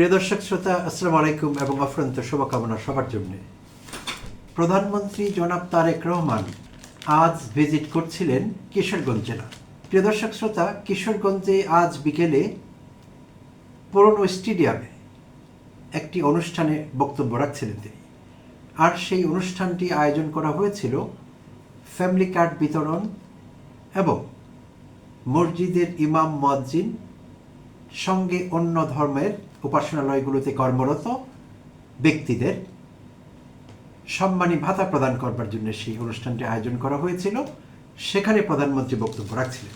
প্রিয় দর্শক শ্রোতা, আসসালামু আলাইকুম এবং অফুরন্ত শুভকামনা সবার জন্য। প্রধানমন্ত্রী জনাব তারেক রহমান আজ ভিজিট করছিলেন কিশোরগঞ্জ জেলা। প্রিয় দর্শক শ্রোতা, কিশোরগঞ্জে আজ বিকেলে পুরনো স্টেডিয়ামে একটি অনুষ্ঠানে বক্তব্য রাখছিলেন তিনি। আর সেই অনুষ্ঠানটি আয়োজন করা হয়েছিল ফ্যামিলি কার্ড বিতরণ এবং মসজিদের ইমাম মুয়াজ্জিন সঙ্গে অন্য ধর্মের উপাসনালয়গুলোতে কর্মরত ব্যক্তিদের সম্মানী ভাতা প্রদান করবার জন্য সেই অনুষ্ঠানটি আয়োজন করা হয়েছিল। সেখানে প্রধানমন্ত্রী বক্তব্য রাখছিলেন।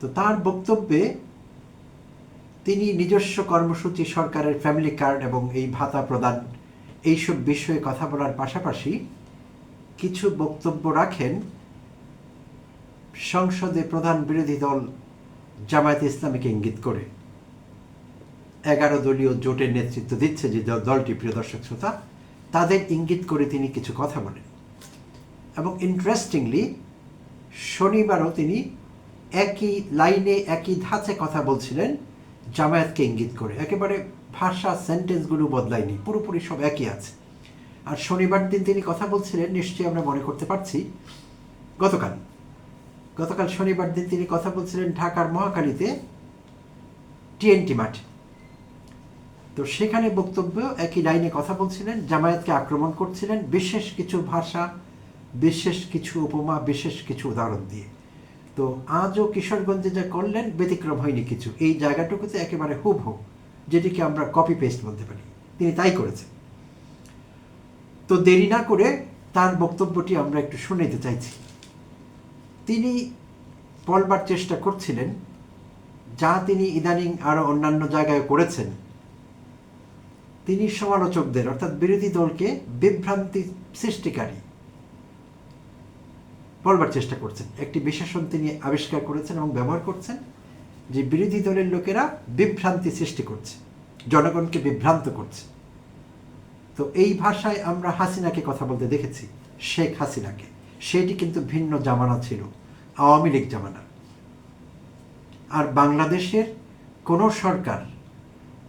তো তার বক্তব্যে তিনি নিজস্ব কর্মসূচি, সরকারের ফ্যামিলি কার্ড এবং এই ভাতা প্রদান, এইসব বিষয়ে কথা বলার পাশাপাশি কিছু বক্তব্য রাখেন সংসদে প্রধান বিরোধী দল জামায়াতে ইসলামীকে ইঙ্গিত করে। 11 দলীয় জোটের নেতৃত্ব দিচ্ছে যে দলটি, প্রিয় দর্শক শ্রোতা, তাদের ইঙ্গিত করে তিনি কিছু কথা বলেন। এবং ইন্টারেস্টিংলি শনিবারও তিনি একই লাইনে একই ধাঁচে কথা বলছিলেন জামায়াতকে ইঙ্গিত করে। একেবারে ভাষা, সেন্টেন্সগুলো বদলায়নি, পুরোপুরি সব একই আছে। আর শনিবার দিন তিনি কথা বলছিলেন, নিশ্চয়ই আমরা মনে করতে পারছি, গতকাল শনিবার দিন তিনি কথা বলছিলেন ঢাকার মহাখালীতে টিএনটি মাঠে। তো সেখানে বক্তব্য একই লাইনে কথা বলছিলেন, জামায়াতকে আক্রমণ করছিলেন বিশেষ কিছু ভাষা, বিশেষ কিছু উপমা, বিশেষ কিছু উদাহরণ দিয়ে। তো আজও কিশোরগঞ্জে যা করলেন ব্যতিক্রম হয়নি কিছু। এই জায়গাটুকুতে একেবারে হুবহু, যেটিকে আমরা কপি পেস্ট বলতে পারি, তিনি তাই করেছেন। তো দেরি না করে তার বক্তব্যটি আমরা একটু শুনে নিতে চাইছি। তিনি বলবার চেষ্টা করছিলেন যা তিনি ইদানিং আরো অন্যান্য জায়গায় করেছেন। তিনি সমালোচকদের, অর্থাৎ বিরোধী দলকে বিভ্রান্তি সৃষ্টিকারী বলবার চেষ্টা করছেন। একটি বিশেষণ তিনি আবিষ্কার করেছেন এবং ব্যবহার করছেন যে বিরোধী দলের লোকেরা বিভ্রান্তি সৃষ্টি করছে, জনগণকে বিভ্রান্ত করছে। তো এই ভাষায় আমরা হাসিনাকে কথা বলতে দেখেছি, শেখ হাসিনাকে। সেটি কিন্তু ভিন্ন জামানা ছিল, আওয়ামী লীগ জামানা। আর বাংলাদেশের কোনো সরকার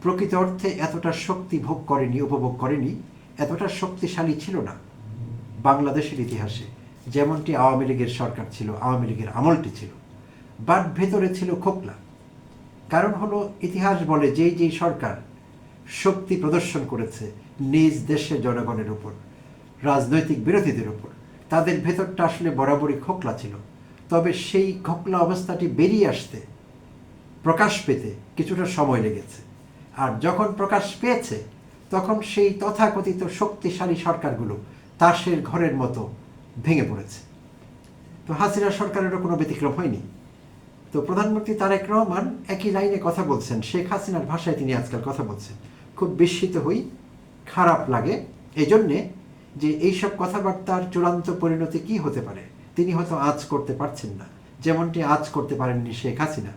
প্রকৃত অর্থে এতটা শক্তি উপভোগ করেনি, এতটা শক্তিশালী ছিল না বাংলাদেশের ইতিহাসে, যেমনটি আওয়ামী লীগের সরকার ছিল, আওয়ামী লীগের আমলটি ছিল। বাট ভেতরে ছিল খোকলা। কারণ হলো, ইতিহাস বলে যেই সরকার শক্তি প্রদর্শন করেছে নিজ দেশের জনগণের উপর, রাজনৈতিক বিরোধীদের উপর, তাদের ভেতরটা আসলে বরাবরই খোকলা ছিল। তবে সেই খোকলা অবস্থাটি বেরিয়ে আসতে, প্রকাশ পেতে কিছুটা সময় লেগেছে। আর যখন প্রকাশ পেয়েছে তখন সেই তথাকথিত শক্তিশালী সরকারগুলো তাসের ঘরের মতো ভেঙে পড়েছে। তো হাসিনা সরকারেরও কোনো ব্যতিক্রম হয়নি। তো প্রধানমন্ত্রী তারেক রহমান একই লাইনে কথা বলছেন, শেখ হাসিনার ভাষায় তিনি আজকাল কথা বলছেন। খুব বিস্মিত হই, খারাপ লাগে এই জন্যে যে এইসব কথাবার্তার চূড়ান্ত পরিণতি কি হতে পারে তিনি হয়তো আজ করতে পারছেন না, যেমনটি আজ করতে পারেননি শেখ হাসিনা।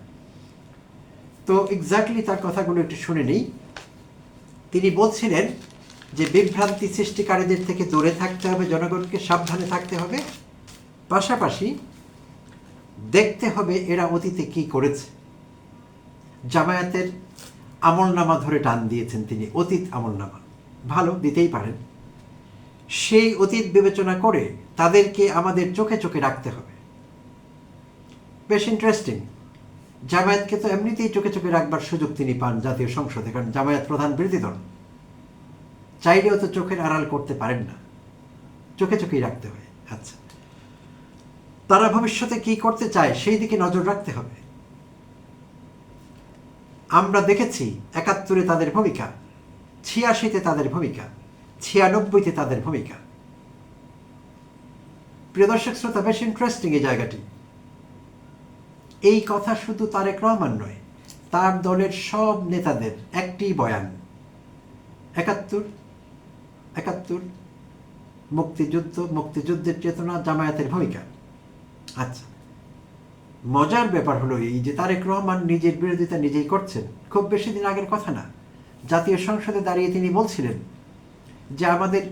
তো এক্স্যাক্টলি তার কথাগুলো একটু শুনে নেই। তিনি বলছিলেন যে বিভ্রান্তি সৃষ্টিকারীদের থেকে দূরে থাকতে হবে, জনগণকে সাবধানে থাকতে হবে, পাশাপাশি দেখতে হবে এরা অতীতে কি করেছে। জামায়াতের আমলনামা ধরে টান দিয়েছেন তিনি, অতীত আমলনামা, ভালো দিতেই পারেন। সেই অতীত বিবেচনা করে তাদেরকে আমাদের চোখে চোখে রাখতে হবে। বেশ ইন্টারেস্টিং। জামায়াতকে তো এমনিতেই চোখে চোখে রাখবার সুযোগ তিনি পান জাতীয় সংসদে, কারণ জামায়াত প্রধান বিরোধী দল, চাইলেও তো চোখের আড়াল করতে পারেন না, চোখে চোখেই রাখতে হয়। আচ্ছা, তারা ভবিষ্যতে কি করতে চায় সেই দিকে নজর রাখতে হবে। আমরা দেখেছি 71-এ তাদের ভূমিকা, 86-তে তাদের ভূমিকা, 96-তে তাদের ভূমিকা। প্রিয় দর্শক শ্রোতা, বেশ ইন্টারেস্টিং এই জায়গাটি। এই কথা শুধু তারেক রহমান নয়, তার দলের সব নেতাদের একটি বয়ান, 71 মুক্তিযুদ্ধের চেতনা, জামায়াতের ভূমিকা। আচ্ছা, মজার ব্যাপার হলো এই যে তারেক রহমান নিজের বিরোধিতা নিজেই করছেন। খুব বেশি দিন আগের কথা না, জাতীয় সংসদে দাঁড়িয়ে তিনি বলছিলেন যে আমাদের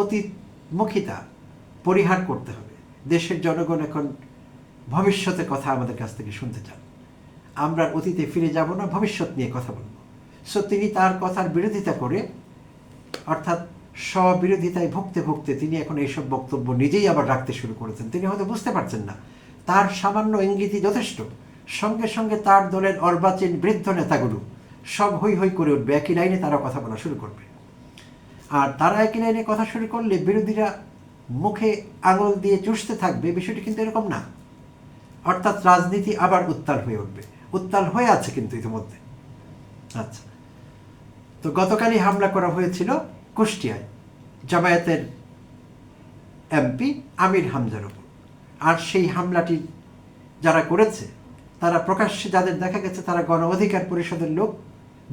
অতীতমুখিতা পরিহার করতে হবে, দেশের জনগণ এখন ভবিষ্যতের কথা আমাদের কাছ থেকে শুনতে চান। আমরা অতীতে ফিরে যাব না, ভবিষ্যৎ নিয়ে কথা বলব। সো তিনি তার কথার বিরোধিতা করে, অর্থাৎ স্ববিরোধিতায় ভুগতে ভুগতে তিনি এখন এইসব বক্তব্য নিজেই আবার রাখতে শুরু করেছেন। তিনি হয়তো বুঝতে পারছেন না তার সামান্য ইঙ্গিতই যথেষ্ট, সঙ্গে সঙ্গে তার দলের অর্বাচীন বৃদ্ধ নেতাগুলো সব হই হই করে উঠবে, একই লাইনে তারা কথা বলা শুরু করবে। আর তারা একই লাইনে কথা শুরু করলে বিরোধীরা মুখে আঙুল দিয়ে চুষতে থাকবে, বিষয়টি কিন্তু এরকম না। অর্থাৎ রাজনীতি আবার উত্তাল হয়ে উঠবে, উত্তাল হয়ে আছে কিন্তু ইতিমধ্যে। আচ্ছা, তো গতকালই হামলা করা হয়েছিল কুষ্টিয়ায় জামায়াতের এমপি আমির হামজার উপর। আর সেই হামলাটি যারা করেছে তারা প্রকাশ্যে, যাদের দেখা গেছে তারা গণ অধিকার পরিষদের লোক,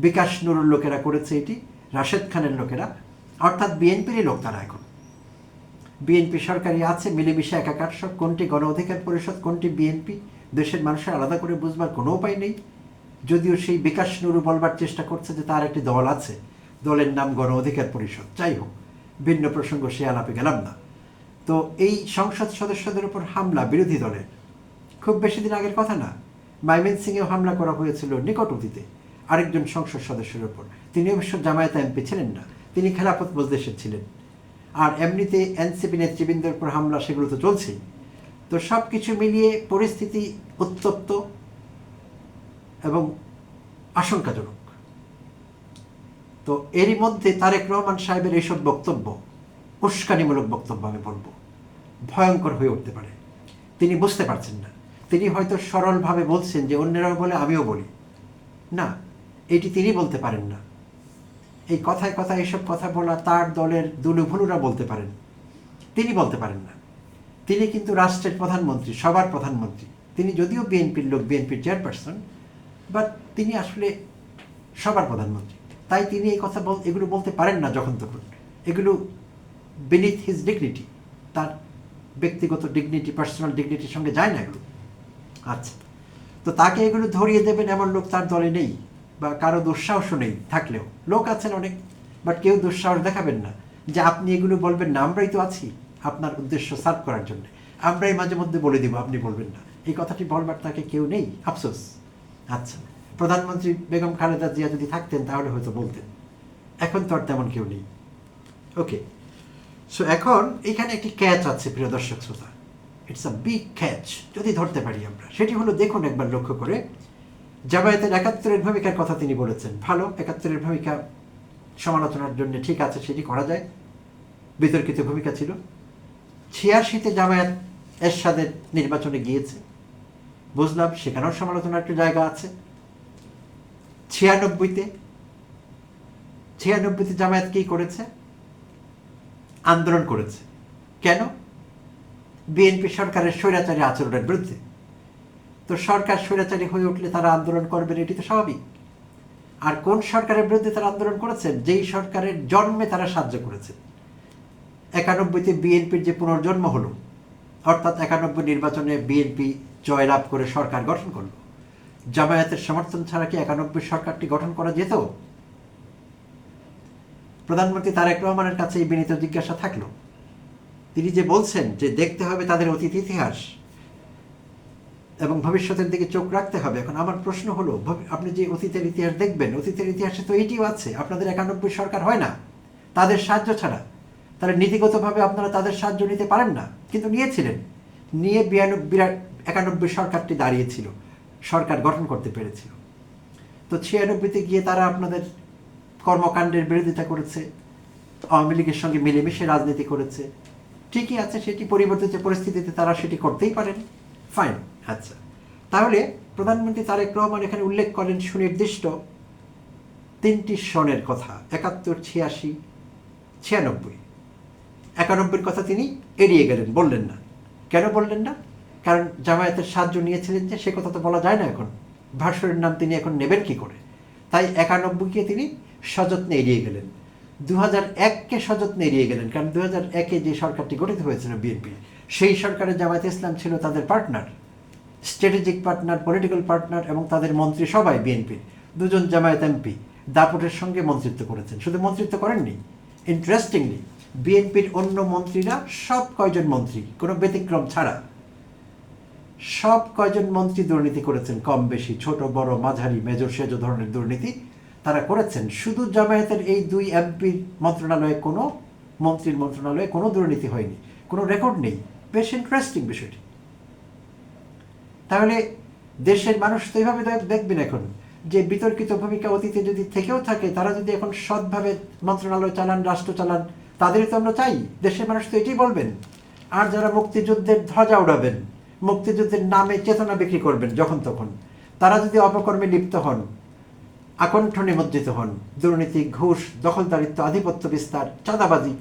বিকাশ নুরুর লোকেরা করেছে এটি, রাশেদ খানের লোকেরা, অর্থাৎ বিএনপিরই লোক তারা। এখন বিএনপি সরকারি আছে, মিলেমিশে একাকার সব, কোনটি গণ অধিকার পরিষদ কোনটি বিএনপি দেশের মানুষের আলাদা করে বুঝবার কোনো উপায় নেই। যদিও সেই বিকাশ নুরু বলবার চেষ্টা করছে যে তার একটি দল আছে, দলের নাম গণ অধিকার পরিষদ। যাই হোক, ভিন্ন প্রসঙ্গ, সে আলাপে গেলাম না। তো এই সংসদ সদস্যদের উপর হামলা বিরোধী দলের খুব বেশি দিন আগের কথা না। ময়মনসিংহেও হামলা করা হয়েছিল নিকট অতীতে আরেকজন সংসদ সদস্যের উপর। তিনি অবশ্য জামায়াত এমপি ছিলেন না, তিনি খেলাফত মজলিসের ছিলেন। আর এমনিতে এনসিপি নেতৃবৃন্দের উপর হামলা, সেগুলো তো চলছেই। তো সব কিছু মিলিয়ে পরিস্থিতি উত্তপ্ত এবং আশঙ্কাজনক। তো এরই মধ্যে তারেক রহমান সাহেবের এইসব বক্তব্য, উস্কানিমূলক বক্তব্য আমি বলবো, ভয়ঙ্কর হয়ে উঠতে পারে। তিনি বুঝতে পারছেন না, তিনি হয়তো সরলভাবে বলছেন যে অন্যরাও বলে আমিও বলি, না, এটি তিনি বলতে পারেন না। এই কথায় কথায় এসব কথা বলা তার দলের দুলুভুলুরা বলতে পারেন, তিনি বলতে পারেন না। তিনি কিন্তু রাষ্ট্রের প্রধানমন্ত্রী, সবার প্রধানমন্ত্রী। তিনি যদিও বিএনপির লোক, বিএনপির চেয়ারপারসন, বাট তিনি আসলে সবার প্রধানমন্ত্রী। তাই তিনি এই কথা এগুলো বলতে পারেন না যখন তখন। এগুলো বিনিথ হিজ ডিগনিটি, তার ব্যক্তিগত ডিগনিটি, পার্সোনাল ডিগনিটির সঙ্গে যায় না এগুলো। আচ্ছা, তো তাকে এগুলো ধরিয়ে দেবেন এমন লোক তার দলে নেই, বা কারো দুঃসাহসও নেই। থাকলেও লোক আছেন অনেক, বাট কেউ দুঃসাহস দেখাবেন না যে আপনি এগুলো বলবেন না, আমরাই তো আছি আপনার উদ্দেশ্য সার্ভ করার জন্য, আমরাই মাঝে মধ্যে বলে দিব, আপনি বলবেন না। এই কথাটি বলবার তাকে কেউ নেই, আফসোস। আচ্ছা, প্রধানমন্ত্রী বেগম খালেদা জিয়া যদি থাকতেন তাহলে হয়তো বলতেন, এখন তো আর তেমন কেউ নেই। ওকে, সো এখন এখানে একটি ক্যাচ আছে প্রিয় দর্শক শ্রোতা, ইটস আ বিগ ক্যাচ যদি ধরতে পারি আমরা। সেটি হলো, দেখুন একবার লক্ষ্য করে, জামায়াতের ৭১-এর ভূমিকার কথা তিনি বলেছেন। ভালো, ৭১-এর ভূমিকা সমালোচনার জন্য ঠিক আছে, সেটি করা যায়, বিতর্কিত ভূমিকা ছিল। ৮৬-তে জামায়াত এরশাদের নির্বাচনে গিয়েছে, বুঝলাম, সেখানেও সমালোচনার একটু জায়গা আছে। ৯৬-তে জামায়াত কি করেছে? আন্দোলন করেছে। কেন? বিএনপি সরকারের স্বৈরাচারী আচরণের বিরুদ্ধে। তো সরকার স্বৈরাচারী হয়ে উঠলে তারা আন্দোলন করবেন, এটি তো স্বাভাবিক। আর কোন সরকারের বিরুদ্ধে তারা আন্দোলন করেছেন? যেই সরকারের জন্মে তারা সাহায্য করেছেন। ৯১-তে বিএনপির যে পুনর্জন্ম হলো, অর্থাৎ ৯১ নির্বাচনে বিএনপি জয়লাভ করে সরকার গঠন করল, জামায়াতের সমর্থন ছাড়া কি ৯১ সরকারটি গঠন করা যেত? প্রধানমন্ত্রী তারেক রহমানের কাছে এই বিনীত জিজ্ঞাসা থাকলো। তিনি যে বলছেন যে দেখতে হবে তাদের অতীত ইতিহাস এবং ভবিষ্যতের দিকে চোখ রাখতে হবে। এখন আমার প্রশ্ন হলো, আপনি যে অতীতের ইতিহাস দেখবেন, অতীতের ইতিহাসে তো এইটিও আছে, আপনাদের ৯১ সরকার হয় না তাদের সাহায্য ছাড়া। তাহলে নীতিগতভাবে আপনারা তাদের সাহায্য নিতে পারেন না, কিন্তু নিয়েছিলেন। নিয়ে ৯১ সরকারটি দাঁড়িয়েছিল, সরকার গঠন করতে পেরেছিল। তো ৯৬-তে গিয়ে তারা আপনাদের কর্মকাণ্ডের বিরোধিতা করেছে, আওয়ামী লীগের সঙ্গে মিলেমিশে রাজনীতি করেছে, ঠিকই আছে, সেটি পরিবর্তিত পরিস্থিতিতে তারা সেটি করতেই পারেন, ফাইন। আচ্ছা, তাহলে প্রধানমন্ত্রী তারেক রহমান এখানে উল্লেখ করেন সুনির্দিষ্ট ৩টি সনের কথা, ৭১, ৮৬, ৯৬। ৯১-এর কথা তিনি এড়িয়ে গেলেন, বললেন না। কেন বললেন না? কারণ জামায়াতের সাহায্য নিয়েছিলেন যে, সে কথা তো বলা যায় না এখন, ভাষ্যের নাম তিনি এখন নেবেন কি করে। তাই ৯১-কে তিনি সযত্নে এড়িয়ে গেলেন। ২০০১-কে সযত্নে এড়িয়ে গেলেন, কারণ ২০০১-এ যে সরকারটি গঠিত হয়েছিল বিএনপি, সেই সরকারের জামায়াতে ইসলাম ছিল তাদের partner, strategic partner, political partner, এবং তাদের মন্ত্রী সবাই বিএনপির। ২জন জামায়াত এমপি দাপটের সঙ্গে মন্ত্রিত্ব করেছেন। শুধু মন্ত্রিত্ব করেননি, ইন্টারেস্টিংলি বিএনপির অন্য মন্ত্রীরা, সব কয়জন মন্ত্রী কোনো ব্যতিক্রম ছাড়া, সব কয়জন মন্ত্রী দুর্নীতি করেছেন, কম বেশি, ছোট বড় মাঝারি মেজর সেজো ধরনের দুর্নীতি তারা করেছেন। শুধু জামায়াতের এই 2 এমপির মন্ত্রণালয়ে কোনো মন্ত্রীর মন্ত্রণালয়ে কোনো দুর্নীতি হয়নি, কোনো রেকর্ড নেই। বেশ ইন্টারেস্টিং বিষয়টি। তাহলে দেশের মানুষ তো এইভাবে দেখবেন এখন যে বিতর্কিত ভূমিকা অতীতে যদি থেকেও থাকে, তারা যদি এখন সৎভাবে মন্ত্রণালয় চালান, রাষ্ট্র চালান, তাদেরই তো আমরা চাই। দেশের মানুষ তো এটাই বলবেন। আর যারা মুক্তিযুদ্ধের ধ্বজা উড়াবেন, মুক্তিযুদ্ধের নামে চেতনা বিক্রি করবেন যখন তখন, তারা যদি অপকর্মে লিপ্ত হন, আকণ্ঠ নিমজ্জিত হন, দুর্নীতি, ঘুষ, দখলদারিত্ব, আধিপত্য বিস্তার, চাঁদাবাজি,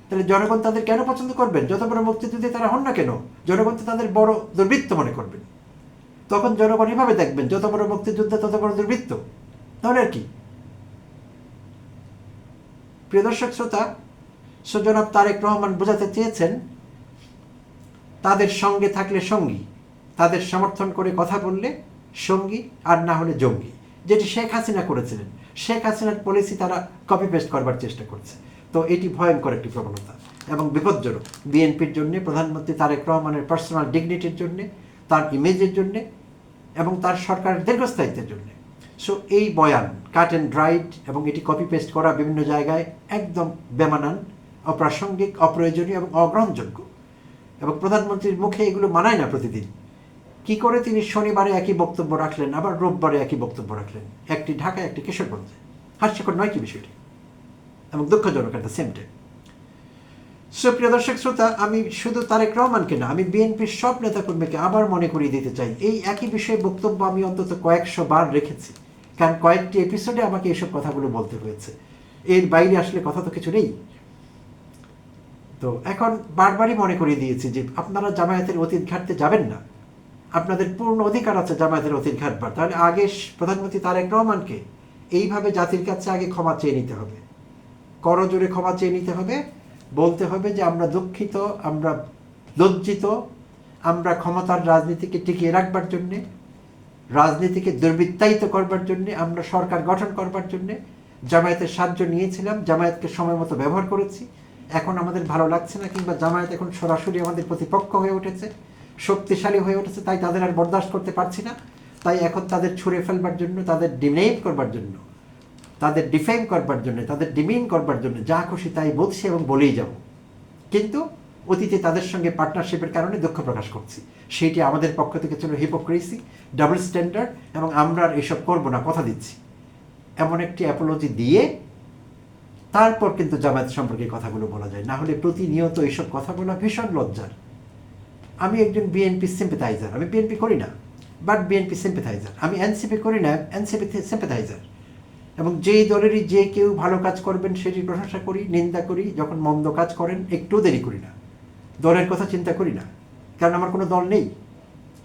তাহলে জনগণ তাদের কেন পছন্দ করবেন? যত বড় মুক্তিযুদ্ধে তারা হন না কেন, জনগণ তো তাদের বড় দুর্বৃত্ত মনে করবেন। তখন জনগণ এভাবে দেখবেন, যত বড় মুক্তিযুদ্ধে তত বড় দুর্বৃত্ত। তাহলে আর কি? প্রিয় দর্শক শ্রোতা, জনাব তারেক রহমান বোঝাতে চেয়েছেন তাদের সঙ্গে থাকলে সঙ্গী, তাদের সমর্থন করে কথা বললে সঙ্গী, আর না হলে জঙ্গি। যেটি শেখ হাসিনা করেছিলেন। শেখ হাসিনার পলিসি তারা কপি পেস্ট করবার চেষ্টা করছে। তো এটি ভয়ঙ্কর একটি প্রবণতা এবং বিপজ্জনক বিএনপির জন্য, প্রধানমন্ত্রী তারেক রহমানের পার্সোনাল ডিগনিটির জন্য, তার ইমেজের জন্য এবং তার সরকারের দীর্ঘস্থায়িত্বের জন্য। সো এই বয়ান কাট অ্যান্ড রাইট এবং এটি কপি পেস্ট করা বিভিন্ন জায়গায় একদম বেমানান, অপ্রাসঙ্গিক, অপ্রয়োজনীয় এবং অগ্রহণযোগ্য। এবং প্রধানমন্ত্রীর মুখে এগুলো মানায় না প্রতিদিন। কি করে তিনি শনিবারে একই বক্তব্য রাখলেন, আবার রোববারে একই বক্তব্য রাখলেন, একটি ঢাকায়, একটি কিশোরগঞ্জে? হাস্যকর নয় কি বিষয়টি? এবং দুঃখজনক এট দ্য সেম টাইম। সুপ্রিয় দর্শক শ্রোতা, আমি শুধু তারেক রহমানকে না, আমি বিএনপির সব নেতাকর্মীকে আবার মনে করিয়ে দিতে চাই, এই একই বিষয়ে বক্তব্য আমি অন্তত কয়েকশো বার রেখেছি। কারণ কয়েকটি এপিসোডে আমাকে এইসব কথাগুলো বলতে হয়েছে। এর বাইরে আসলে কথা তো কিছু নেই। তো এখন বারবারই মনে করিয়ে দিয়েছি যে আপনারা জামায়াতের অতীত ঘাটতে যাবেন না। আপনাদের পূর্ণ অধিকার আছে জামায়াতের অতীত ঘাটবার। তাহলে আগে প্রধানমন্ত্রী তারেক রহমানকে এইভাবে জাতির কাছে আগে ক্ষমা চেয়ে নিতে হবে, করজোরে ক্ষমা চেয়ে নিতে হবে। বলতে হবে যে আমরা দুঃখিত, আমরা লজ্জিত, আমরা ক্ষমতার রাজনীতিকে টিকিয়ে রাখবার জন্যে, রাজনীতিকে দুর্বৃত্তায়িত করবার জন্যে, আমরা সরকার গঠন করবার জন্যে জামায়াতের সাহায্য নিয়েছিলাম, জামায়াতকে সময় মতো ব্যবহার করেছি। এখন আমাদের ভালো লাগছে না, কিংবা জামায়াত এখন সরাসরি আমাদের প্রতিপক্ষ হয়ে উঠেছে, শক্তিশালী হয়ে উঠেছে, তাই তাদের আর বরদাস্ত করতে পারছি না। তাই এখন তাদের ছুঁড়ে ফেলবার জন্য, তাদের ডিনেম করবার জন্য, তাদের ডিফেম করবার জন্য, তাদের ডিমিন করবার জন্য যা খুশি তাই বলছি এবং বলেই যাব। কিন্তু অতীতে তাদের সঙ্গে পার্টনারশিপের কারণে দুঃখ প্রকাশ করছি। সেইটি আমাদের পক্ষ থেকে ছিল হিপোক্রেসি, ডাবল স্ট্যান্ডার্ড, এবং আমরা আর এসব করবো না, কথা দিচ্ছি। এমন একটি অ্যাপোলজি দিয়ে তারপর কিন্তু জামায়াত সম্পর্কে কথাগুলো বলা যায়। না হলে প্রতিনিয়ত এইসব কথা বলা ভীষণ লজ্জার। আমি একজন বিএনপি সিম্পেথাইজার, আমি বিএনপি করি না, বাট বিএনপি সিম্পেথাইজার। আমি এনসিপি করি না, এনসিপি সিম্পেথাইজার। এবং যেই দলেরই যে কেউ ভালো কাজ করবেন সেটির প্রশংসা করি, নিন্দা করি। যখন মন্দ কাজ করেন একটু দেরি করি না, দলের কথা চিন্তা করি না, কারণ আমার কোনো দল নেই।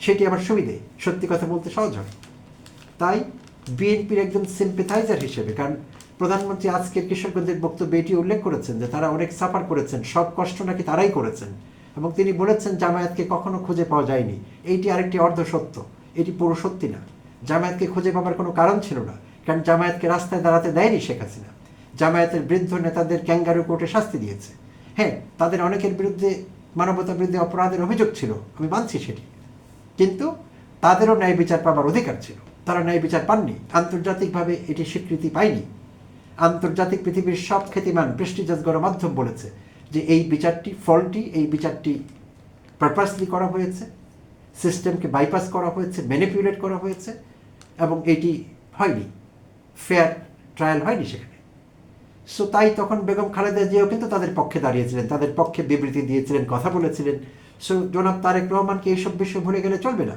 সেটি আমার সুবিধে, সত্যি কথা বলতে সহজ হয়। তাই বিএনপির একজন সিম্পেথাইজার হিসেবে, কারণ প্রধানমন্ত্রী আজকের কিশোরগঞ্জের বক্তব্যে এটি উল্লেখ করেছেন যে তারা অনেক সাফার করেছেন, সব কষ্ট নাকি তারাই করেছেন, এবং তিনি বলেছেন জামায়াতকে কখনো খুঁজে পাওয়া যায়নি। এইটি আরেকটি অর্ধ সত্য, এটি পুরো সত্যি না। জামায়াতকে খুঁজে পাওয়ার কোনো কারণ ছিল না, কারণ জামায়াতকে রাস্তায় দাঁড়াতে দেয়নি শেখ হাসিনা। জামায়াতের বৃদ্ধ নেতাদের ক্যাঙ্গারু কোর্টে শাস্তি দিয়েছে। হ্যাঁ, তাদের অনেকের বিরুদ্ধে মানবতা বিরুদ্ধে অপরাধের অভিযোগ ছিল, আমি মানছি সেটি, কিন্তু তাদেরও ন্যায় বিচার পাবার অধিকার ছিল। তারা ন্যায় বিচার পাননি, আন্তর্জাতিকভাবে এটি স্বীকৃতি পায়নি। আন্তর্জাতিক পৃথিবীর সব খ্যাতিমান প্রেস্টিজিয়াস গণমাধ্যম বলেছে যে এই বিচারটি ফল্টি, এই বিচারটি পারপাসলি করা হয়েছে, সিস্টেমকে বাইপাস করা হয়েছে, ম্যানিপুলেট করা হয়েছে, এবং এটি হয়নি, ফেয়ার ট্রায়াল হয়নি সেখানে। সো তাই তখন বেগম খালেদা জিয়াও কিন্তু তাদের পক্ষে দাঁড়িয়েছিলেন, তাদের পক্ষে বিবৃতি দিয়েছিলেন, কথা বলেছিলেন। সো জনাব তারেক রহমানকে এইসব বিষয় ভুলে গেলে চলবে না,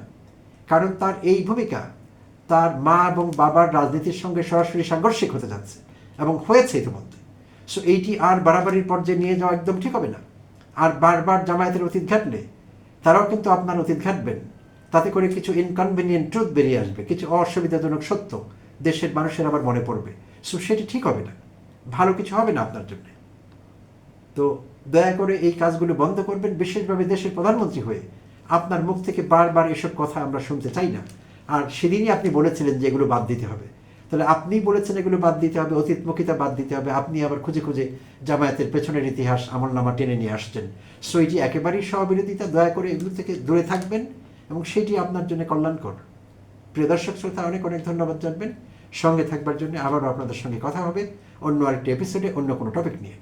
কারণ তার এই ভূমিকা তার মা এবং বাবার রাজনীতির সঙ্গে সরাসরি সাংঘর্ষিক হতে যাচ্ছে, এবং হয়েছে ইতিমধ্যে। সো এইটি আর বাড়াবাড়ির পর্যায়ে নিয়ে যাওয়া একদম ঠিক হবে না। আর বারবার জামায়াতের অতীত ঘাটলে তারাও কিন্তু আপনার অতীত ঘাটবেন, তাতে করে কিছু ইনকনভিনিয়েন্ট ট্রুথ বেরিয়ে আসবে, কিছু অসুবিধাজনক সত্য দেশের মানুষের আবার মনে পড়বে। সো সেটি ঠিক হবে না, ভালো কিছু হবে না আপনার জন্য। তো দয়া করে এই কাজগুলো বন্ধ করবেন, বিশেষভাবে দেশের প্রধানমন্ত্রী হয়ে আপনার মুখ থেকে বারবার এসব কথা আমরা শুনতে চাই না। আর সেদিনই আপনি বলেছিলেন যে এগুলো বাদ দিতে হবে, তাহলে আপনি বলেছেন এগুলো বাদ দিতে হবে, অতীতমুখিতা বাদ দিতে হবে, আপনি আবার খুঁজে খুঁজে জামায়াতের পেছনের ইতিহাস আমলনামা টেনে নিয়ে আসছেন। সো এটি একেবারেই সহবিরোধিতা, দয়া করে এগুলো থেকে দূরে থাকবেন, এবং সেটি আপনার জন্য কল্যাণকর। প্রিয় দর্শক শ্রোতা, অনেক অনেক ধন্যবাদ জানবেন। সঙ্গে থাকবার জন্য আবারও আপনাদের সঙ্গে কথা হবে অন্য আরেকটি এপিসোডে অন্য কোনো টপিক নিয়ে।